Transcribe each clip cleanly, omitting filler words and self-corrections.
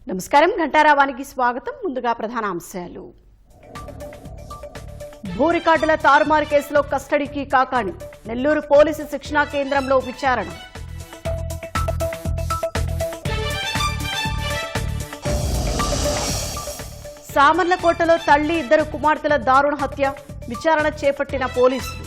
నమస్కారం. ఘంటారావానికి స్వాగతం. ముందుగా ప్రధాన అంశాలు. భూ రికార్డుల తారుమారు కేసులో కస్టడీకి కాకాణి. నెల్లూరు పోలీసు శిక్షణా కేంద్రంలో విచారణ. సామర్లకోటలో తల్లి ఇద్దరు కుమార్తెల దారుణ హత్య. విచారణ చేపట్టిన పోలీసులు.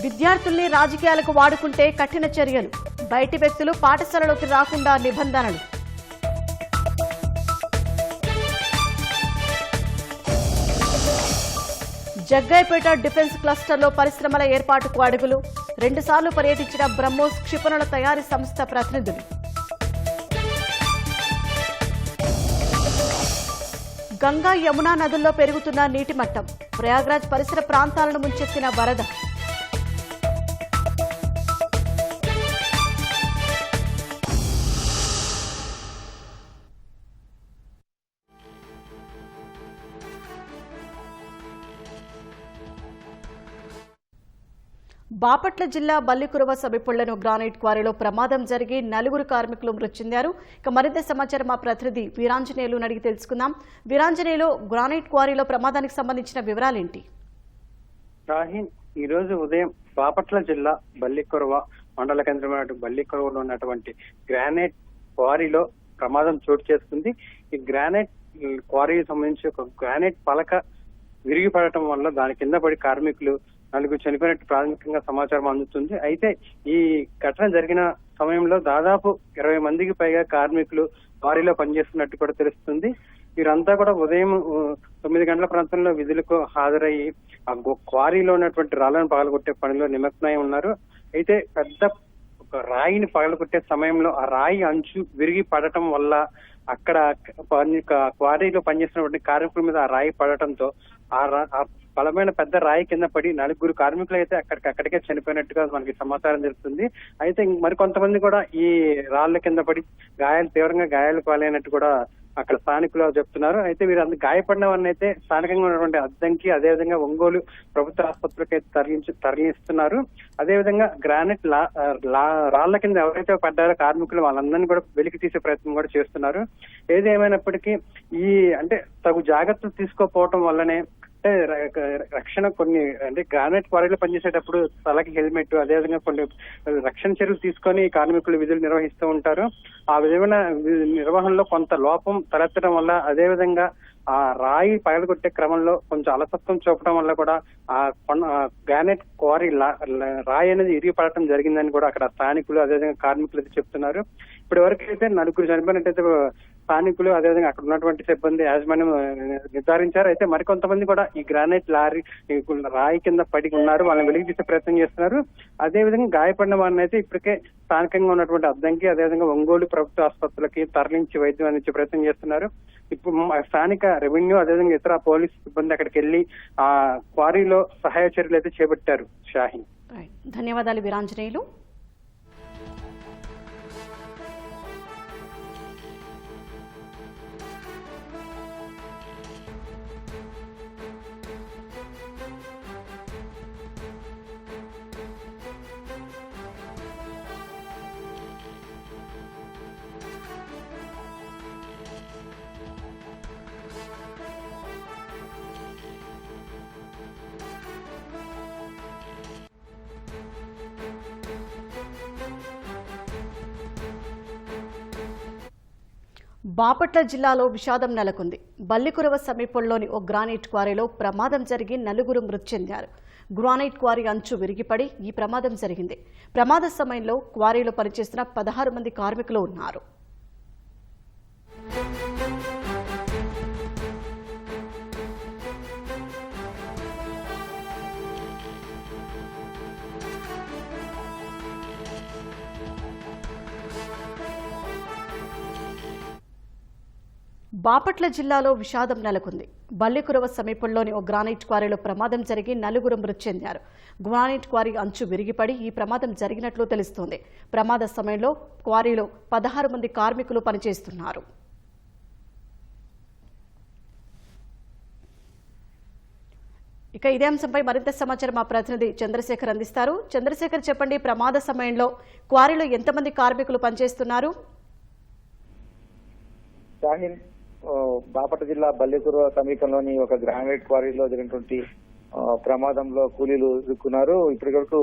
విద్యార్థుల్ని రాజకీయాలకు వాడుకుంటే కఠిన చర్యలు. బయటి వ్యక్తులు పాఠశాలలోకి రాకుండా నిబంధనలు. జగ్గయ్యపేట డిఫెన్స్ క్లస్టర్లో పరిశ్రమల ఏర్పాటుకు అడుగులు. 2 సార్లు పర్యటించిన బ్రహ్మోస్ క్షిపణుల తయారీ సంస్థ ప్రతినిధులు. గంగా యమునా నదుల్లో పెరుగుతున్న నీటి మట్టం. ప్రయాగ్రాజ్ పరిసర ప్రాంతాలను ముంచెత్తిన వరద. బాపట్ల జిల్లా బల్లికురవ సమీపంలోని గ్రానైట్ క్వారీలో ప్రమాదం జరిగి 4 కార్మికులు మృతి చెందారు. ఇక మరింత సమాచారం మా ప్రతినిధి వీరాంజనేయులు అడిగి తెలుసుకుందాం. వీరాంజనేయులు, గ్రానైట్ క్వారీలో ప్రమాదానికి సంబంధించిన వివరాలేంటి? ఈ రోజు ఉదయం బాపట్ల జిల్లా బల్లికురవ మండల కేంద్రమైన బల్లికురవలో ఉన్నటువంటి గ్రానైట్ క్వారీలో ప్రమాదం చోటు చేసుకుంది. ఈ గ్రానైట్ క్వారీకి సంబంధించి ఒక గ్రానైట్ పలక విరిగిపడటం వల్ల దాని కింద పడి కార్మికులు 4 చనిపోయినట్టు ప్రాథమికంగా సమాచారం అందుతుంది. అయితే ఈ ఘటన జరిగిన సమయంలో దాదాపు 20 మందికి పైగా కార్మికులు క్వారీలో పనిచేస్తున్నట్టు కూడా తెలుస్తుంది. వీరంతా కూడా ఉదయం 9 గంటల ప్రాంతంలో విధులకు హాజరయ్యి ఆ క్వారీలో ఉన్నటువంటి రాళ్లను పగలగొట్టే పనిలో నిమగ్నమై ఉన్నారు. అయితే పెద్ద ఒక రాయిని పగలగొట్టే సమయంలో ఆ రాయి అంచు విరిగి పడటం వల్ల అక్కడ క్వారీలో పనిచేస్తున్నటువంటి కార్మికుల మీద ఆ రాయి పడటంతో ఆ బలమైన పెద్ద రాయి కింద పడి 4 కార్మికులు అయితే అక్కడికే చనిపోయినట్టుగా మనకి సమాచారం తెలుస్తుంది. అయితే మరికొంతమంది కూడా ఈ రాళ్ల కింద పడి తీవ్రంగా గాయాలు పాలైనట్టు కూడా అక్కడ స్థానికులు చెప్తున్నారు. అయితే వీరు గాయపడిన వారిని అయితే స్థానికంగా ఉన్నటువంటి అద్దంకి, అదేవిధంగా ఒంగోలు ప్రభుత్వ ఆసుపత్రికి అయితే తరలిస్తున్నారు. అదేవిధంగా గ్రానైట్ రాళ్ల కింద ఎవరైతే పడ్డారో కార్మికులు వాళ్ళందరినీ కూడా వెలికి తీసే ప్రయత్నం కూడా చేస్తున్నారు. ఏది ఏమైనప్పటికీ తగు జాగ్రత్తలు తీసుకోకపోవటం వల్లనే రక్షణ కొన్ని గ్రానైట్ క్వారీలో పనిచేసేటప్పుడు తలకి హెల్మెట్, అదేవిధంగా కొన్ని రక్షణ చర్యలు తీసుకొని కార్మికులు విధులు నిర్వహిస్తూ ఉంటారు. ఆ విధమైన నిర్వహణలో కొంత లోపం తలెత్తడం వల్ల, అదేవిధంగా ఆ రాయి పగలగొట్టే క్రమంలో కొంచెం అలసత్వం చూపడం వల్ల కూడా ఆ గ్రానైట్ క్వారీ రాయి అనేది ఇరిగి పడటం జరిగిందని కూడా అక్కడ స్థానికులు అదేవిధంగా కార్మికులు అయితే చెప్తున్నారు. ఇప్పటి వరకు అయితే 4 చనిపోయినట్టయితే స్థానికులు అదేవిధంగా అక్కడ ఉన్నటువంటి సిబ్బంది యాజమాన్యం నిర్ధారించారు. అయితే మరికొంతమంది కూడా ఈ గ్రానైట్ రాయి కింద పడి ఉన్నారు, వాళ్ళని వెలికి తీసే ప్రయత్నం చేస్తున్నారు. అదేవిధంగా గాయపడిన వారిని అయితే ఇప్పటికే స్థానికంగా ఉన్నటువంటి అద్దంకి, అదేవిధంగా ఒంగోలు ప్రభుత్వ ఆసుపత్రులకి తరలించి వైద్యం అందించే ప్రయత్నం చేస్తున్నారు. ఇప్పుడు స్థానిక రెవెన్యూ అదేవిధంగా ఇతర పోలీసు సిబ్బంది అక్కడికి వెళ్లి ఆ క్వారీలో సహాయ చర్యలు అయితే చేపట్టారు. షాహీన్, ధన్యవాదాలు వీరాంజనేయులు. బాపట్ల జిల్లాలో విషాదం నెలకొంది. బల్లికురవ సమీపంలోని ఓ గ్రానైట్ క్వారీలో ప్రమాదం జరిగి 4 మృతి చెందారు. గ్రానైట్ క్వారీ అంచు విరిగిపడి ఈ ప్రమాదం జరిగింది. ప్రమాద సమయంలో క్వారీలో పనిచేస్తున్న 16 మంది కార్మికులు ఉన్నారు. బాపట్ల జిల్లాలో విషాదం నెలకొంది. బల్లికురవ సమీపంలోని ఓ గ్రానైట్ క్వారీలో ప్రమాదం జరిగి 4 మృతి చెందారు. గ్రానైట్ క్వారీ అంచు విరిగిపడి ఈ ప్రమాదం జరిగినట్లు తెలుస్తోంది. ప్రమాద సమయంలో క్వారీలో 16 మంది కార్మికులు పనిచేస్తున్నారు. ఇక ఇదే అంశంపై మరింత సమాచారం మా ప్రతినిధి చంద్రశేఖర్ అందిస్తారు. చంద్రశేఖర్, చెప్పండి, ప్రమాద సమయంలో క్వారీలో ఎంతమంది కార్మికులు పనిచేస్తున్నారు? షాహీన్, బాపట్ల జిల్లా బల్లికుర్వ సమీపంలోని ఒక గ్రానైట్ క్వారీలో జరిగినటువంటి ప్రమాదంలో కూలీలు ఇరుక్కున్నారు. ఇప్పటి వరకు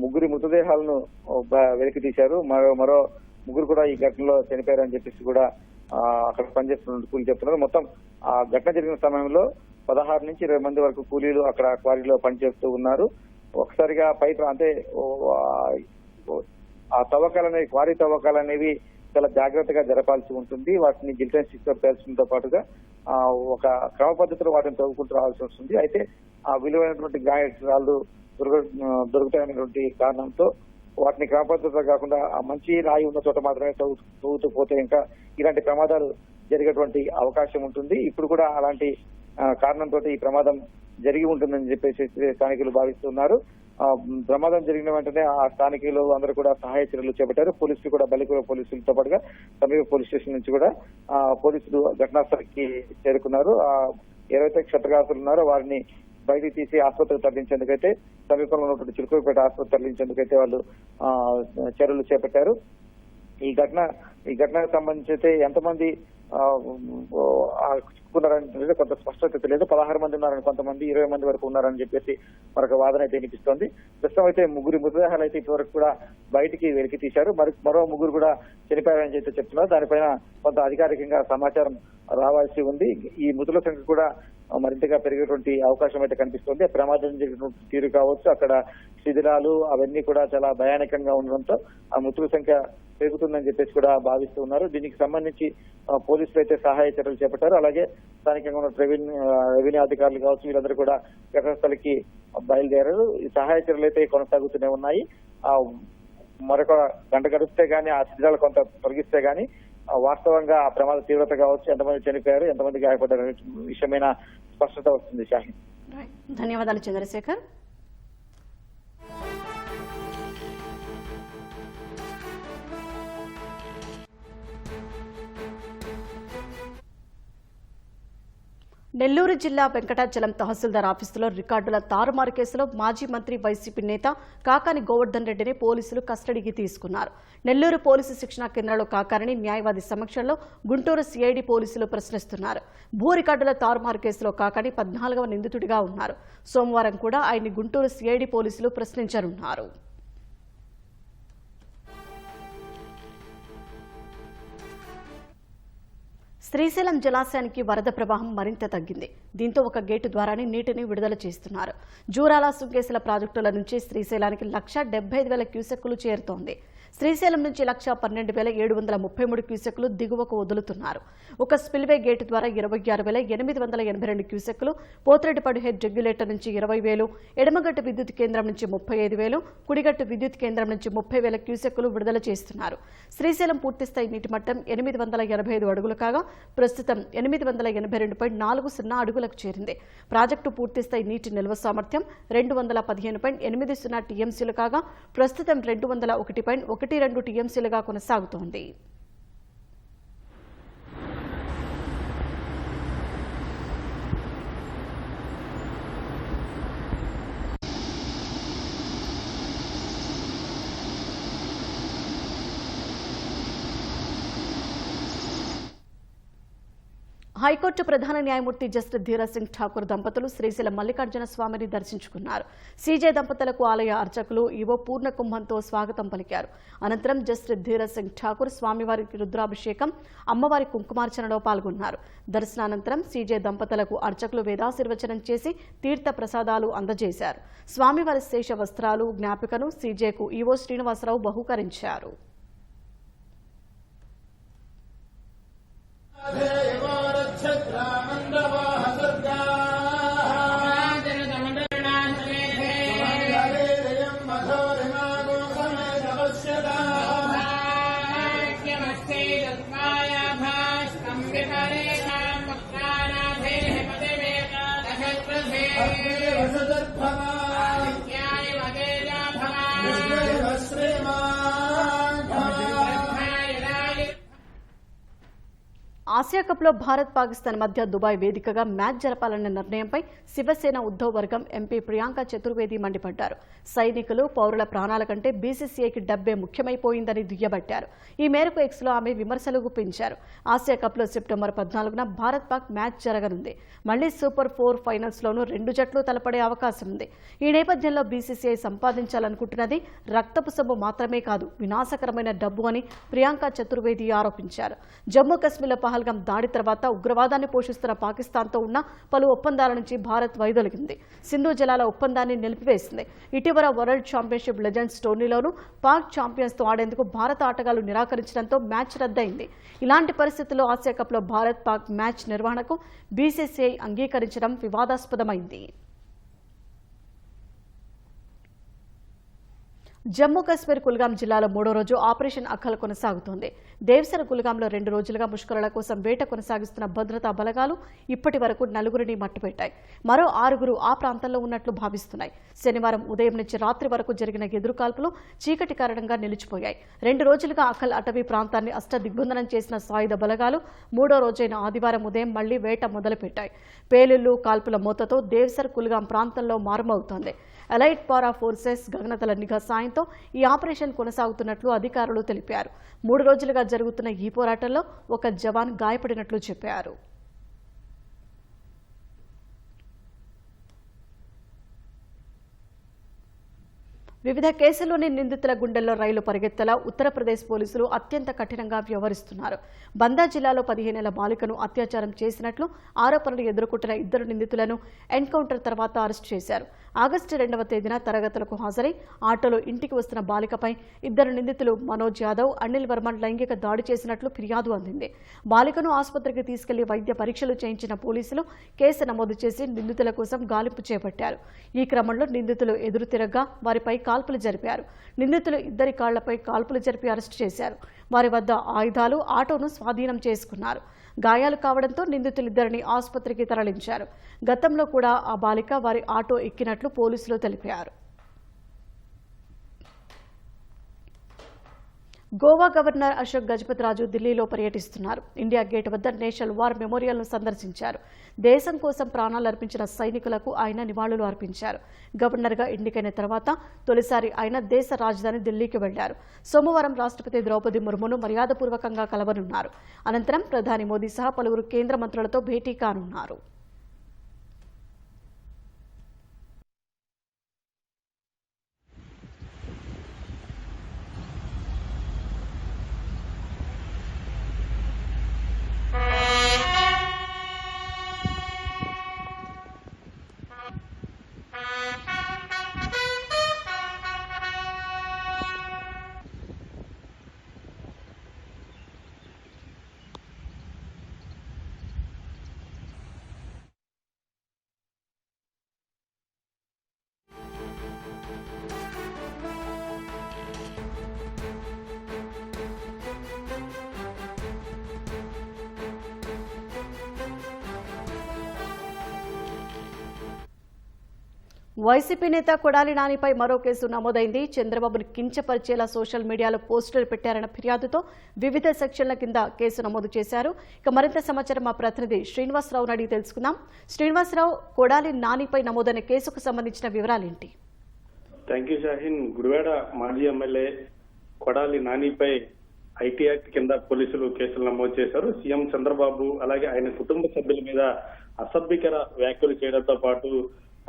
ముగ్గురి మృతదేహాలను వెలికి తీశారు. మరో ముగ్గురు కూడా ఈ ఘటనలో చనిపోయారని చెప్పేసి కూడా అక్కడ పనిచేస్తున్న కూలీలు చెప్తున్నారు. మొత్తం ఆ ఘటన జరిగిన సమయంలో 16 నుంచి 20 మంది వరకు కూలీలు అక్కడ క్వారీలో పనిచేస్తూ ఉన్నారు. ఒకసారిగా అంటే ఆ తవ్వకాలనేవి, క్వారీ తవ్వకాలనేవి చాలా జాగ్రత్తగా జరపాల్సి ఉంటుంది. వాటిని గిల్టన్ స్టిక్ తో పేల్చడంతో పాటుగా ఒక క్రమ పద్ధతిలో వాటిని తవ్వుకుంటూ రావాల్సి వస్తుంది. అయితే ఆ విలువైనటువంటి గ్రానైట్ రాళ్ళు దొరుకుతాయనేటువంటి కారణంతో వాటిని క్రమ పద్ధతిలో కాకుండా ఆ మంచి రాయి ఉన్న చోట మాత్రమే తవ్వుతూ పోతే ఇంకా ఇలాంటి ప్రమాదాలు జరిగేటువంటి అవకాశం ఉంటుంది. ఇప్పుడు కూడా అలాంటి కారణంతో ఈ ప్రమాదం జరిగి ఉంటుందని చెప్పేసి స్థానికులు భావిస్తున్నారు. ప్రమాదం జరిగిన వెంటనే ఆ స్థానికులు అందరూ కూడా సహాయ చర్యలు చేపట్టారు. పోలీసులు కూడా బల్లికుర్వ పోలీసులతో పాటుగా సమీప పోలీస్ స్టేషన్ నుంచి కూడా పోలీసులు ఘటనాస్థలికి చేరుకున్నారు. ఎవరైతే క్షతగాతులు ఉన్నారో వారిని బయటికి తీసి ఆసుపత్రికి తరలించేందుకైతే సమీపంలో ఉన్నటువంటి చిలుకూరుపేట ఆసుపత్రి తరలించేందుకైతే వాళ్ళు చర్యలు చేపట్టారు. ఈ ఘటనకు సంబంధించి అయితే ఎంతమంది చిక్కుకున్నారని కొంత స్పష్టత తెలియదు. 16 మంది ఉన్నారని, కొంతమంది 20 మంది వరకు ఉన్నారని చెప్పేసి మరొక వాదన అయితే వినిపిస్తోంది. ప్రస్తుతం అయితే ముగ్గురి మృతదేహాలు అయితే ఇప్పటివరకు కూడా బయటికి వెలికి తీశారు. మరో ముగ్గురు కూడా చనిపోయారని అయితే చెప్తున్నారు. దానిపైన కొంత అధికారికంగా సమాచారం రావాల్సి ఉంది. ఈ మృతుల సంఖ్య కూడా మరింతగా పెరిగేటువంటి అవకాశం అయితే కనిపిస్తోంది. ప్రమాదం జరిగినటువంటి తీరు కావచ్చు, అక్కడ శిథిలాలు అవన్నీ కూడా చాలా భయానకంగా ఉండడంతో ఆ మృతుల సంఖ్య పెరుగుతుందని చెప్పేసి కూడా భావిస్తూ ఉన్నారు. దీనికి సంబంధించి పోలీసులు అయితే సహాయ చర్యలు చేపట్టారు. అలాగే స్థానికంగా ఉన్న రెవెన్యూ అధికారులు కావచ్చు, వీళ్ళందరూ కూడా ఘటనాస్థలికి బయలుదేరారు. ఈ సహాయ చర్యలు అయితే కొనసాగుతూనే ఉన్నాయి. మరొక గంట గడిస్తే గానీ ఆ శిథిలాలు కొంత తొలగిస్తే గానీ వాస్తవంగా ఆ ప్రమాద తీవ్రత కావచ్చు, ఎంతమంది చనిపోయారు, ఎంతమంది గాయపడ్డారు అనే విషయమైన స్పష్టత వస్తుంది. షాహీన్, ధన్యవాదాలు చంద్రశేఖర్. నెల్లూరు జిల్లా వెంకటాచలం తహసీల్దార్ ఆఫీసులో రికార్డుల తారుమారు కేసులో మాజీ మంత్రి వైసీపీ నేత కాకాని గోవర్ధన్ రెడ్డిని పోలీసులు కస్టడీకి తీసుకున్నారు. నెల్లూరు పోలీసు శిక్షణా కేంద్రంలో కాకాని న్యాయవాది సమక్షంలో గుంటూరు సిఐడి పోలీసులు ప్రశ్నిస్తున్నారు. భూ రికార్డుల తారుమారు కేసులో కాకాని 14వ నిందితుడిగా ఉన్నారు. సోమవారం కూడా ఆయన్ని గుంటూరు సిఐడి పోలీసులు ప్రశ్నించనున్నారు. శ్రీశైలం జలాశయానికి వరద ప్రవాహం మరింత తగ్గింది. దీంతో ఒక గేటు ద్వారానే నీటిని విడుదల చేస్తున్నారు. జూరాల, సుంకేసుల ప్రాజెక్టుల నుంచి శ్రీశైలానికి 1,75,000 క్యూసెక్కులు చేరుతోంది. శ్రీశైలం నుంచి 1,12,733 క్యూసెక్కులు దిగువకు వదులుతున్నారు. ఒక స్పిల్వే గేటు ద్వారా 26,882 క్యూసెక్కులు, పోతిరెడ్డిపాడు హెడ్ రెగ్యులేటర్ నుంచి 20,000, ఎడమగట్టు విద్యుత్ కేంద్రం నుంచి 35,000, కుడిగట్టు విద్యుత్ కేంద్రం నుంచి 30,000 క్యూసెక్కులు విడుదల చేస్తున్నారు. శ్రీశైలం పూర్తిస్థాయి నీటి మట్టం 885 అడుగులు కాగా ప్రస్తుతం 882.40 అడుగులకు చేరింది. ప్రాజెక్టు పూర్తిస్థాయి నీటి నిల్వ సామర్థ్యం 215.80 టీఎంసీలు కాగా ప్రస్తుతం 201.12 టీఎంసీలుగా కొనసాగుతోంది. హైకోర్టు ప్రధాన న్యాయమూర్తి జస్టిస్ ధీరజ్ సింగ్ ఠాకూర్ దంపతులు శ్రీశైలం మల్లికార్జున స్వామిని దర్శించుకున్నారు. సీజే దంపతులకు ఆలయ అర్చకులు ఈవో పూర్ణ కుంభంతో స్వాగతం పలికారు. అనంతరం జస్టిస్ ధీరజ్ సింగ్ ఠాకూర్ స్వామివారికి రుద్రాభిషేకం, అమ్మవారి కుంకుమార్చనలో పాల్గొన్నారు. దర్శనానంతరం సీజే దంపతులకు అర్చకులు వేదాశీర్వచనం చేసి తీర్థ ప్రసాదాలు అందజేశారు. స్వామివారి శేష వస్త్రాలు, జ్ఞాపికను సీజేకు ఈవో శ్రీనివాసరావు బహూకరించారు. ఆసియా కప్లో భారత్ పాకిస్తాన్ మధ్య దుబాయ్ వేదికగా మ్యాచ్ జరపాలన్న నిర్ణయంపై శివసేన ఉద్ధవ్ వర్గం ఎంపీ ప్రియాంక చతుర్వేది మండిపడ్డారు. సైనికులు, పౌరుల ప్రాణాల కంటే బీసీసీఐకి డబ్బే ముఖ్యమైపోయిందని దుయ్యబట్టారు. ఈ మేరకు ఎక్స్లో ఆమె విమర్శలు గుప్పించారు. ఆసియా కప్లో సెప్టెంబర్ 14న భారత్ పాక్ మ్యాచ్ జరగనుంది. మళ్లీ సూపర్ 4 ఫైనల్స్లోనూ 2 జట్లు తలపడే అవకాశం ఉంది. ఈ నేపథ్యంలో బీసీసీఐ సంపాదించాలనుకుంటున్నది రక్తపు సొమ్ము మాత్రమే కాదు, వినాశకరమైన డబ్బు అని ప్రియాంక చతుర్వేది ఆరోపించారు. జమ్మూ కశ్మీర్లో పహల్గాం దాడి తర్వాత ఉగ్రవాదాన్ని పోషిస్తున్న పాకిస్తాన్తో ఉన్న పలు ఒప్పందాల నుంచి భారత్ వైదొలిగింది. సింధు జలాల ఒప్పందాన్ని నిలిపివేసింది. ఇటీవల వరల్డ్ ఛాంపియన్షిప్ లెజెండ్స్ టోర్నీలోనూ పాక్ ఛాంపియన్స్తో ఆడేందుకు భారత ఆటగాళ్లు నిరాకరించడంతో మ్యాచ్ రద్దయింది. ఇలాంటి పరిస్థితుల్లో ఆసియా కప్లో భారత్ పాక్ మ్యాచ్ నిర్వహణకు బీసీసీఐ అంగీకరించడం వివాదాస్పదమైంది. జమ్మూ కశ్మీర్ కుల్గాం జిల్లాలో 3వ రోజు ఆపరేషన్ అఖల్ కొనసాగుతోంది. దేవ్సర్ కుల్గాంలో 2 రోజులుగా ముష్కరుల కోసం వేట కొనసాగిస్తున్న భద్రతా బలగాలు ఇప్పటి వరకు 4గురిని మట్టుపెట్టాయి. మరో 6గురు ఆ ప్రాంతంలో ఉన్నట్లు భావిస్తున్నాయి. శనివారం ఉదయం నుంచి రాత్రి వరకు జరిగిన ఎదురుకాల్పులు చీకటి కారణంగా నిలిచిపోయాయి. 2 రోజులుగా అఖల్ అటవీ ప్రాంతాన్ని అష్టదిగ్బంధనం చేసిన సాయుధ బలగాలు 3వ రోజైన ఆదివారం ఉదయం మళ్లీ వేట మొదలుపెట్టాయి. పేలుళ్లు, కాల్పుల మోతతో దేవ్సర్ కుల్గాం ప్రాంతంలో మారుమవుతోంది. ఎలైట్ పారా ఫోర్సెస్ గగనతల నిఘా సాయంతో ఈ ఆపరేషన్ కొనసాగుతున్నట్లు అధికారులు తెలిపారు. 3 రోజులుగా జరుగుతున్న ఈ పోరాటంలో ఒక జవాన్ గాయపడినట్లు చెప్పారు. వివిధ కేసుల్లోని నిందితుల గుండెల్లో రైలు పరిగెత్తలా ఉత్తరప్రదేశ్ పోలీసులు అత్యంత కఠినంగా వ్యవహరిస్తున్నారు. బందా జిల్లాలో 15 ఏళ్ల బాలికను అత్యాచారం చేసినట్లు ఆరోపణలు ఎదుర్కొంటున్న 2 నిందితులను ఎన్కౌంటర్ తర్వాత అరెస్టు చేశారు. ఆగస్టు 2వ తేదీన తరగతులకు హాజరై ఆటోలో ఇంటికి వస్తున్న బాలికపై 2 నిందితులు మనోజ్ యాదవ్, అనిల్ వర్మన్ లైంగిక దాడి చేసినట్లు ఫిర్యాదు అందింది. బాలికను ఆసుపత్రికి తీసుకెళ్లి వైద్య పరీక్షలు చేయించిన పోలీసులు కేసు నమోదు చేసి నిందితుల కోసం గాలింపు చేపట్టారు. ఈ క్రమంలో నిందితులు ఎదురు తిరగ్గా వారిపై కాల్పులు జరిపారు. నిందితులు 2 కాళ్లపై కాల్పులు జరిపి అరెస్టు చేశారు. వారి వద్ద ఆయుధాలు, ఆటోను స్వాధీనం చేసుకున్నారు. గాయాలు కావడంతో నిందితులిద్దరిని ఆసుపత్రికి తరలించారు. గతంలో కూడా ఆ బాలిక వారి ఆటో ఎక్కినట్లు పోలీసులు తెలిపారు. గోవా గవర్నర్ అశోక్ గజపతిరాజు ఢిల్లీలో పర్యటిస్తున్నారు. ఇండియా గేట్ వద్ద నేషనల్ వార్ మెమోరియల్ను సందర్శించారు. దేశం కోసం ప్రాణాలు అర్పించిన సైనికులకు ఆయన నివాళులు అర్పించారు. గవర్నర్గా ఎన్నికైన తర్వాత తొలిసారి ఆయన దేశ రాజధాని ఢిల్లీకి వెళ్లారు. సోమవారం రాష్ట్రపతి ద్రౌపది ముర్మును మర్యాదపూర్వకంగా కలవనున్నారు. అనంతరం ప్రధాని మోదీ సహా పలువురు కేంద్ర మంత్రులతో భేటీ కానున్నారు. వైసీపీ నేత కొడాలి నానిపై మరో కేసు నమోదైంది. చంద్రబాబును కించపరిచేలా సోషల్ మీడియాలో పోస్టులు పెట్టారన్న ఫిర్యాదుతో వివిధ సెక్షన్ల కింద కేసు నమోదు చేశారు. ఇక మరింత సమాచారం మా ప్రతినిధి శ్రీనివాసరావును అడిగి తెలుసుకుందాం. శ్రీనివాసరావు, కొడాలి నానిపై నమోదైన కేసుకు సంబంధించిన వివరాలేంటి? Thank you Shaheen. గుడివాడ మాజీ ఎమ్మెల్యే కొడాలి నానిపై ఐటీ యాక్ట్ కింద పోలీసులు కేసులు నమోదు చేశారు. సీఎం చంద్రబాబు అలాగే ఆయన కుటుంబ సభ్యుల మీద అసభ్యకర వ్యాఖ్యలు చేయడంతో పాటు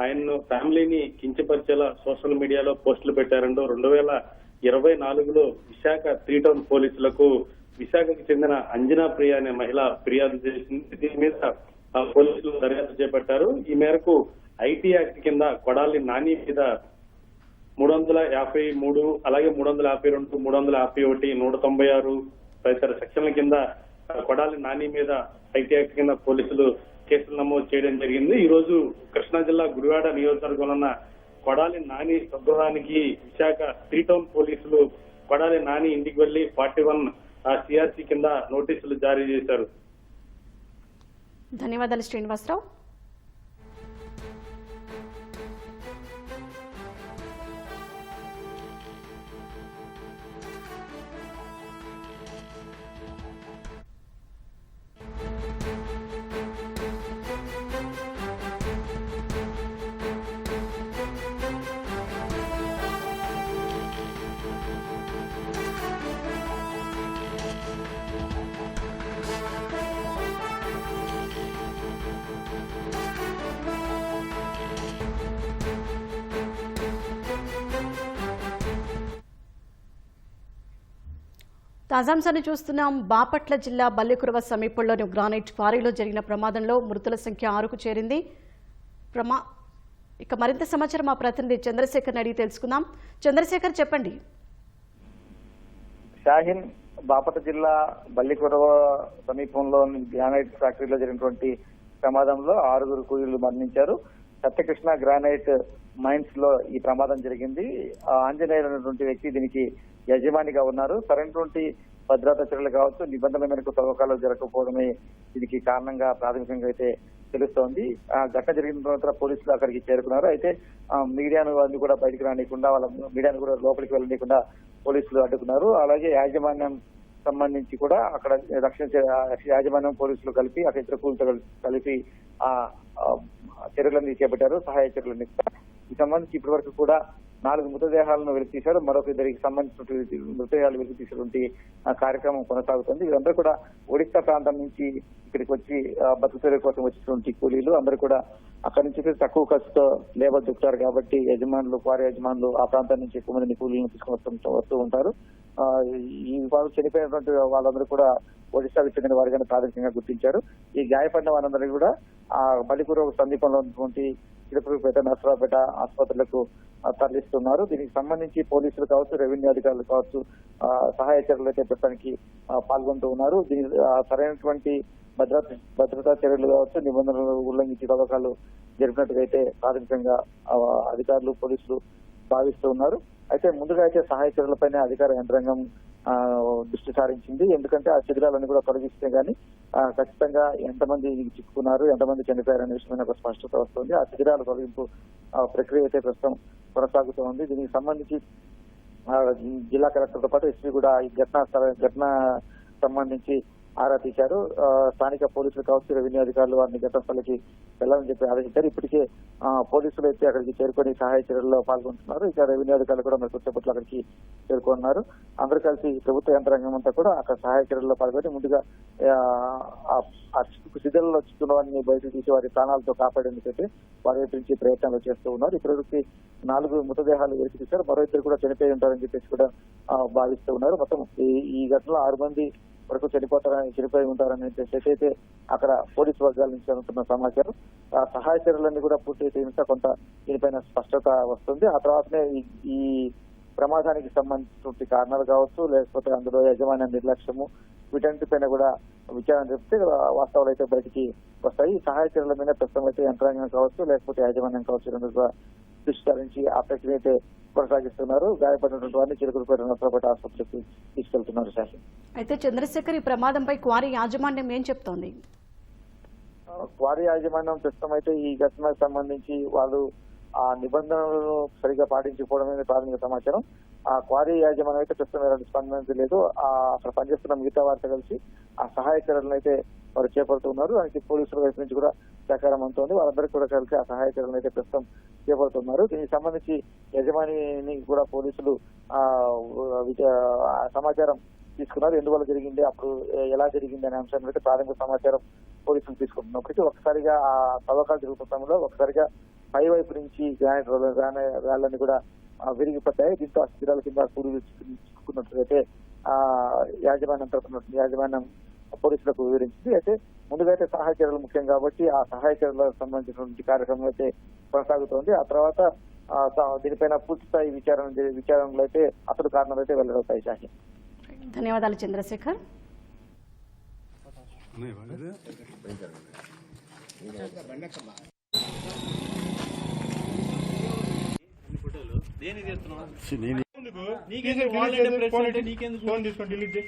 ఆయన్ను ఫ్యామిలీని కించపరిచేలా సోషల్ మీడియాలో పోస్టులు పెట్టారంటూ 2024లో విశాఖ 3 టౌన్ పోలీసులకు విశాఖకు చెందిన అంజనా ప్రియ అనే మహిళ ఫిర్యాదు చేసింది. దీని మీద పోలీసులు దర్యాప్తు చేపట్టారు. ఈ మేరకు ఐటీ యాక్ట్ కింద కొడాలి నాని మీద 353 అలాగే 352, 351, 196 తదితర సెక్షన్ల కింద కొడాలి నాని మీద ఐటీ యాక్ట్ కింద పోలీసులు కేసులు నమోదు చేయడం జరిగింది. ఈ రోజు కృష్ణా జిల్లా గుడివాడ నియోజకవర్గంలో ఉన్న కొడాలి నాని స్వగృహానికి విశాఖ 3 టౌన్ పోలీసులు కొడాలి నాని ఇంటికి వెళ్లి 41 సిఆర్సీ కింద నోటీసులు జారీ చేశారు. ధన్యవాదాలు శ్రీనివాసరావు. తాజాంశాన్ని చూస్తున్నాం. బాపట్ల జిల్లా బల్లికురవ సమీపంలోని గ్రానైట్ క్వారీలో జరిగిన ప్రమాదంలో మృతుల సంఖ్య 6కు చేరింది. ఇక మరింత సమాచారం మా ప్రతినిధి చంద్రశేఖర్ అడిగి తెలుసుకుందాం. చంద్రశేఖర్, చెప్పండి. షాహీన్, బాపట్ల జిల్లా బల్లికురవ సమీపంలోని గ్రానైట్ ఫ్యాక్టరీలో జరిగినటువంటి ప్రమాదంలో 6 కూలీలు మరణించారు. సత్యకృష్ణ గ్రానైట్ మైన్స్ లో ఈ ప్రమాదం జరిగింది. ఆంజనేయులు అనేటువంటి వ్యక్తి దీనికి యజమానిగా ఉన్నారు. సరైనటువంటి భద్రతా చర్యలు కావచ్చు, నిబంధనల మేరకు తవ్వకాలు జరగకపోవడమే దీనికి కారణంగా ప్రాథమికంగా అయితే తెలుస్తోంది. ఆ ఘటన జరిగిన తర్వాత పోలీసులు అక్కడికి చేరుకున్నారు. అయితే మీడియాను అన్ని కూడా బయటకు రానియకుండా, వాళ్ళ మీడియాను కూడా లోపలికి వెళ్ళనీయకుండా పోలీసులు అడ్డుకున్నారు. అలాగే యాజమాన్యం సంబంధించి కూడా అక్కడ యాజమాన్యం పోలీసులు కలిపి అక్కడ ఇతర కూలీలతో కలిపి ఆ చర్యలన్నీ చేపట్టారు, సహాయ చర్యలన్నీ. ఈ సంబంధించి ఇప్పటి వరకు కూడా 4 మృతదేహాలను వెలికితీశారు. మరొక ఇద్దరికి సంబంధించినటువంటి మృతదేహాలు వెలికితీసేటువంటి కార్యక్రమం కొనసాగుతుంది. వీరందరూ కూడా ఒడిశా ప్రాంతం నుంచి ఇక్కడికి వచ్చి బతుకుతెరువు కోసం వచ్చినటువంటి కూలీలు అందరూ కూడా అక్కడి నుంచి తక్కువ ఖర్చుతో లేబర్ దొరుకుతారు కాబట్టి క్వారీ యజమానులు ఆ ప్రాంతం నుంచి ఎక్కువ మంది కూలీలను తీసుకొని వస్తూ ఉంటారు. ఈ వాళ్ళు చనిపోయినటువంటి వాళ్ళందరూ కూడా ఒడిశాకు చెందిన వారిగానే ప్రాథమికంగా గుర్తించారు. ఈ గాయపడిన వారందరికీ కూడా ఆ బల్లికురవ సమీపంలో ఉన్నటువంటి చిలుకూరుపేట, నర్సరావుపేట ఆసుపత్రులకు తరలిస్తున్నారు. దీనికి సంబంధించి పోలీసులు కావచ్చు, రెవెన్యూ అధికారులు కావచ్చు సహాయ చర్యలు అయితే పెట్టడానికి పాల్గొంటూ ఉన్నారు. దీని సరైనటువంటి భద్రతా చర్యలు కావచ్చు, నిబంధనలు ఉల్లంఘించి తవ్వకాలు జరిపినట్టుగా అయితే ప్రాథమికంగా అధికారులు, పోలీసులు భావిస్తూ ఉన్నారు. అయితే ముందుగా అయితే సహాయ చర్యలపైన అధికార యంత్రాంగం దృష్టి సారించింది. ఎందుకంటే ఆ శిథిలాలన్నీ కూడా తొలగిస్తే గానీ ఖచ్చితంగా ఎంతమంది చిక్కుకున్నారు, ఎంతమంది చనిపోయారు అనే విషయమైన ఒక స్పష్టత వస్తుంది. ఆ శిథిలాల తొలగింపు ప్రక్రియ అయితే ప్రస్తుతం కొనసాగుతూ ఉంది. దీనికి సంబంధించి జిల్లా కలెక్టర్తో పాటు ఎస్పీ కూడా ఈ ఘటన సంబంధించి ఆరా తీశారు. స్థానిక పోలీసులు కావచ్చు, రెవెన్యూ అధికారులు వారిని ఘటన స్థలికి వెళ్లాలని చెప్పి ఆదేశించారు. ఇప్పటికే పోలీసులు అయితే అక్కడికి చేరుకొని సహాయ చర్యల్లో పాల్గొంటున్నారు. ఇక రెవెన్యూ అధికారులు కూడా మరి కొద్దిసేపట్లో అక్కడికి చేరుకున్నారు. అందరూ కలిసి ప్రభుత్వ యంత్రాంగం అంతా కూడా అక్కడ సహాయ చర్యల్లో పాల్గొని ముందుగా శిథిలలో చిక్కున్న వారిని బయటకు తీసి వారి ప్రాణాలతో కాపాడేందుకైతే వారి వైపు నుంచి ప్రయత్నాలు చేస్తూ ఉన్నారు. ఇప్పటివరకు 4 మృతదేహాలు వెలికి తీశారు. మరో 2 కూడా చనిపోయి ఉంటారని చెప్పేసి కూడా భావిస్తూ ఉన్నారు. మొత్తం ఈ ఘటనలో 6 మంది వరకు చనిపోయి ఉంటారని అయితే అక్కడ పోలీసు వర్గాల నుంచి అందుతున్న సమాచారం. ఆ సహాయ చర్యలన్నీ కూడా పూర్తి అయితే కొంత దీనిపైన స్పష్టత వస్తుంది. ఆ తర్వాతనే ఈ ప్రమాదానికి సంబంధించిన కారణాలు కావచ్చు, లేకపోతే అందులో యాజమాన్య నిర్లక్ష్యము, వీటన్నిటిపైన కూడా విచారణ జరిపితే వాస్తవాలు అయితే బయటికి వస్తాయి. ఈ సహాయ చర్యల మీద ప్రస్తుతం అయితే యంత్రాంగం కావచ్చు, లేకపోతే యాజమాన్యం కావచ్చు, రెండు కూడా దృష్టి సారించి ఆ ప్రక్రియ అయితే కొనసాగిస్తున్నారు. గాయపడినటువంటి వారిని చిలుకూరుపేట, నర్సరావుపేట ఆసుపత్రికి తీసుకెళ్తున్నారు. శాసనం అయితే చంద్రశేఖర్, ఈ ప్రమాదంపై క్వారీ యాజమాన్యం ఏం చెప్తోంది? క్వారీ యాజమాన్యం ప్రస్తుతం అయితే ఈ ఘటనకు సంబంధించి వాళ్ళు ఆ నిబంధనలను సరిగా పాటించకపోవడమే ప్రాథమిక సమాచారం. ఆ క్వారీ యాజమాన్యం అయితే ప్రస్తుతం ఎలాంటి స్పందించలేదు. అక్కడ పనిచేస్తున్న మిగతా వారితో కలిసి ఆ సహాయ చర్యలను అయితే వారు చేపడుతున్నారు. దానికి పోలీసుల వైపు నుంచి కూడా సహకారం అందుతోంది. వాళ్ళందరికీ కూడా కలిసి ఆ సహాయ చర్యలను అయితే ప్రస్తుతం చేపడుతున్నారు. దీనికి సంబంధించి యజమానిని కూడా పోలీసులు సమాచారం తీసుకున్నారు. ఎందువల్ల జరిగింది, అప్పుడు ఎలా జరిగింది అనే అంశాన్ని అయితే ప్రాథమిక సమాచారం పోలీసులు తీసుకుంటున్నప్పటికీ ఒకసారిగా ఆ తవ్వకాలు జరుగుతున్న సమయంలో ఒకసారిగా పై వైపు నుంచి గ్రానైట్ రాళ్ళని కూడా విరిగిపడ్డాయి. దీంతో ఆ శిథిరాల కింద కూలీలు చిక్కుకున్నట్లయితే యాజమాన్యం పోలీసులకు వివరించింది. అయితే ముందుగా అయితే సహాయ చర్యలు ముఖ్యం కాబట్టి ఆ సహాయ చర్యలకు సంబంధించినటువంటి కార్యక్రమం అయితే కొనసాగుతోంది. ఆ తర్వాత దీనిపైన పూర్తి స్థాయి విచారణలో అయితే అసలు కారణాలు అయితే వెల్లడవుతాయి. శాహి, ధన్యవాదాలు చంద్రశేఖర్. ఫోన్ తీసుకొని డిలీట్ చేయి.